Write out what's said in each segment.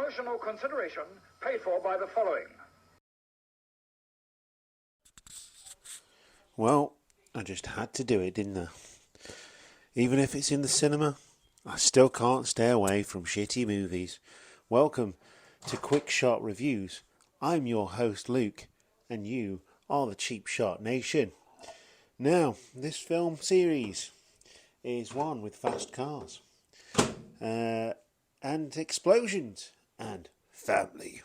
Promotional consideration paid for by the following. Well, I just had to do it, didn't I? Even if it's in the cinema, I still can't stay away from shitty movies. Welcome to Quick Shot Reviews. I'm your host Luke, and you are the Cheap Shot Nation. Now, this film series is one with fast cars, and explosions, and family.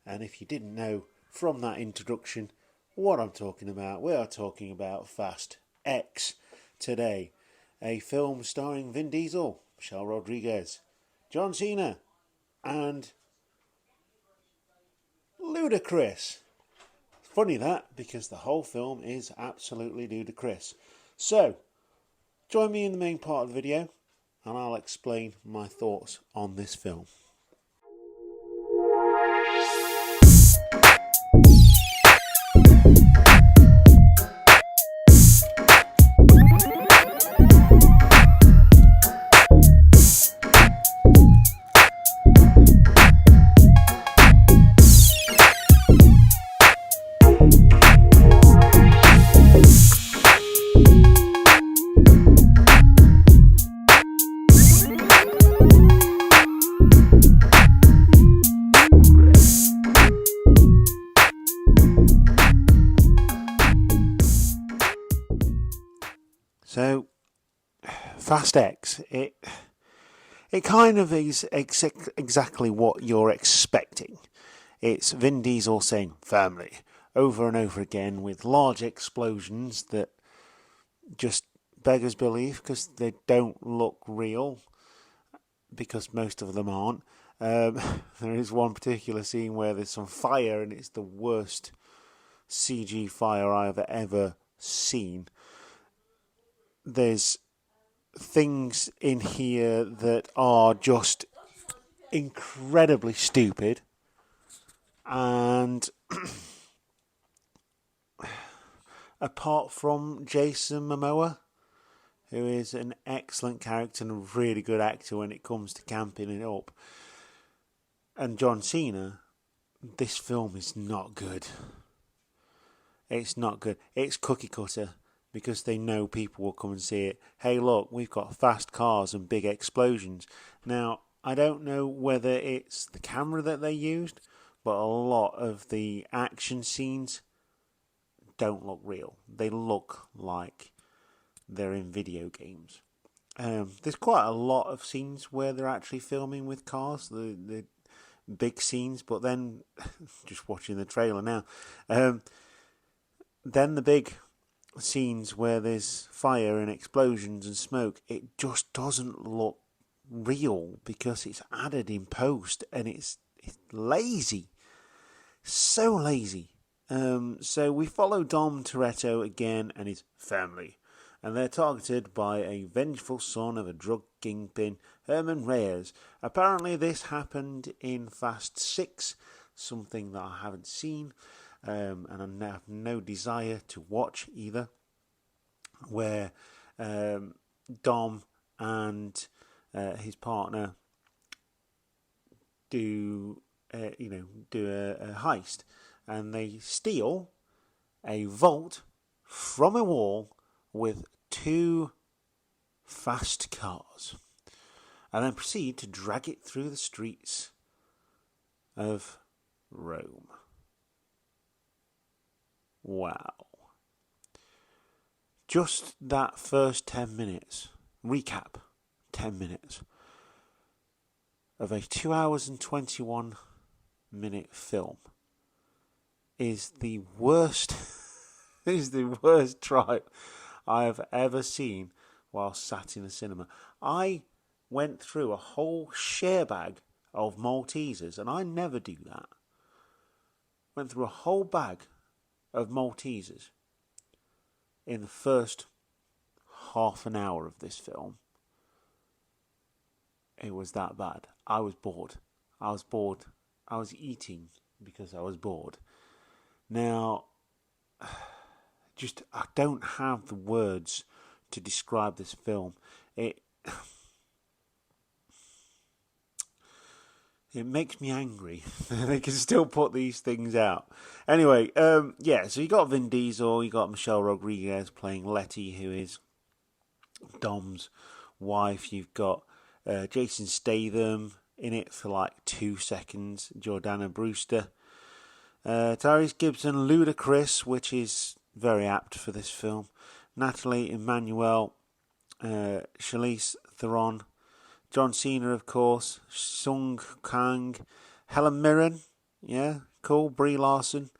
And if you didn't know from that introduction what I'm talking about, we are talking about Fast X today. A film starring Vin Diesel, Michelle Rodriguez, John Cena, and Ludacris. Funny that, because the whole film is absolutely ludicrous. So, join me in the main part of the video, and I'll explain my thoughts on this film. So, Fast X, it kind of is exactly what you're expecting. It's Vin Diesel saying family over and over again with large explosions that just beggars belief because they don't look real, because most of them aren't. There is one particular scene where there's some fire and it's the worst CG fire I've ever seen. There's things in here that are just incredibly stupid, and apart from Jason Momoa, who is an excellent character and a really good actor when it comes to camping it up, and John Cena, this film is not good. It's not good. It's cookie cutter, because they know people will come and see it. Hey, look, we've got fast cars and big explosions. Now, I don't know whether it's the camera that they used, but a lot of the action scenes don't look real. They look like they're in video games. There's quite a lot of scenes where they're actually filming with cars, the big scenes, but then, just watching the trailer now, then the big scenes where there's fire and explosions and smoke, it just doesn't look real because it's added in post, and it's lazy, so lazy. So we follow Dom Toretto again and his family, and they're targeted by a vengeful son of a drug kingpin, Herman Reyes. Apparently this happened in Fast 6, something that I haven't seen, and I have no desire to watch either, where Dom and his partner do a heist, and they steal a vault from a wall with 2 fast cars, and then proceed to drag it through the streets of Rome. Wow. Just that first 10 minutes, recap 10 minutes of a 2 hours and 21 minute film is the worst trial I have ever seen while sat in a cinema. I went through a whole share bag of Maltesers, and I never do that. Went through a whole bag of Maltesers in the first half an hour of this film. It was that bad. I was bored. I was eating because I was bored. Now, I don't have the words to describe this film. It makes me angry. They can still put these things out. Anyway, so you got Vin Diesel, you got Michelle Rodriguez playing Letty, who is Dom's wife. You've got Jason Statham in it for like 2 seconds. Jordana Brewster. Tyrese Gibson, Ludacris, which is very apt for this film. Natalie Emmanuel, Charlize Theron, John Cena, of course, Sung Kang, Helen Mirren, yeah, cool, Brie Larson,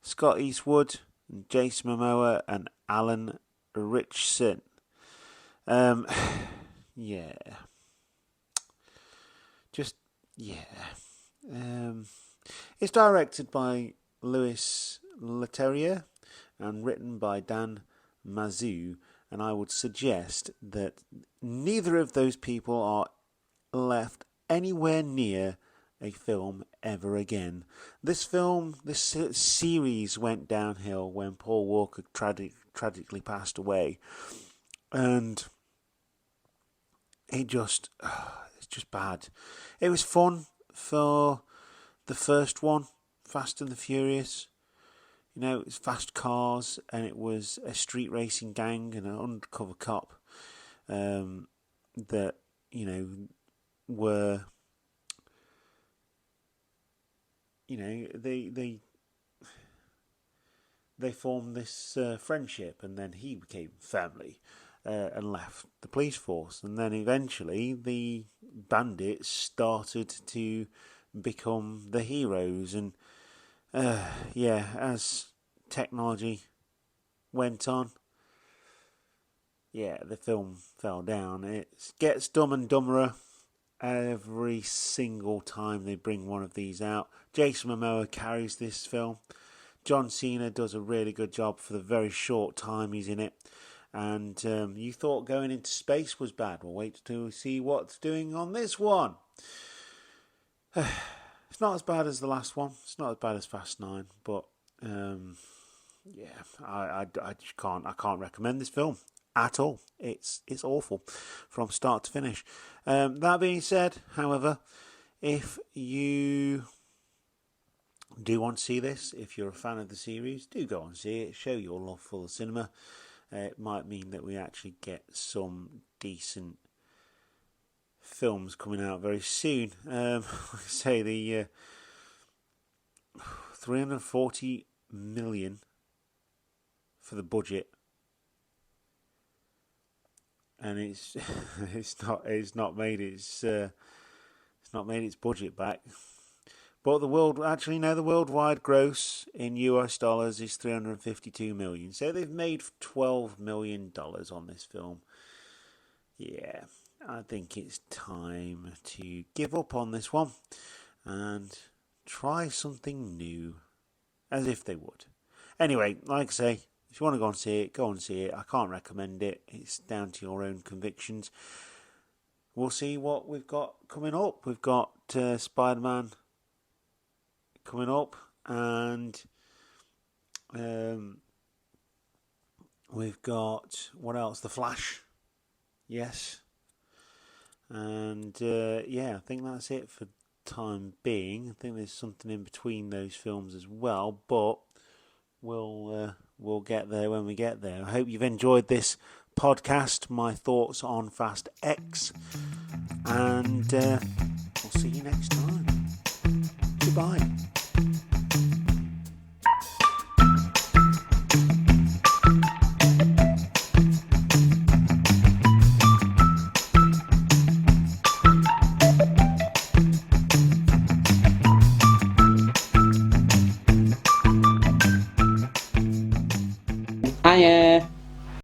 Scott Eastwood, Jason Momoa, and Alan Ritchson. It's directed by Louis Leterrier and written by Dan Mazu. And I would suggest that neither of those people are left anywhere near a film ever again. This series went downhill when Paul Walker tragically passed away. And it's just bad. It was fun for the first one, Fast and the Furious. You know, it was fast cars, and it was a street racing gang and an undercover cop that, you know, were, you know, they formed this friendship, and then he became family and left the police force. And then eventually the bandits started to become the heroes, and as technology went on, the film fell down. It gets Dumb and Dumberer every single time they bring one of these out. Jason Momoa carries this film. John Cena does a really good job for the very short time he's in it. And you thought going into space was bad. Well, wait to see what's doing on this one. It's not as bad as the last one. It's not as bad as Fast 9, but I just can't recommend this film at all. It's awful from start to finish. That being said, however, if you do want to see this, if you're a fan of the series, do go and see it. Show your love for the cinema. It might mean that we actually get some decent films coming out very soon. Like I say, the 340 million for the budget, and it's not made its budget back. But the worldwide gross in US dollars is 352 million. So they've made $12 million on this film. Yeah, I think it's time to give up on this one and try something new, as if they would. Anyway, like I say, if you want to go and see it, go and see it. I can't recommend it. It's down to your own convictions. We'll see what we've got coming up. We've got Spider-Man coming up, and we've got, what else? The Flash. Yes. And I think that's it for time being. I think there's something in between those films as well, but we'll get there when we get there. I hope you've enjoyed this podcast, my thoughts on Fast X, and we'll see you next time. Goodbye.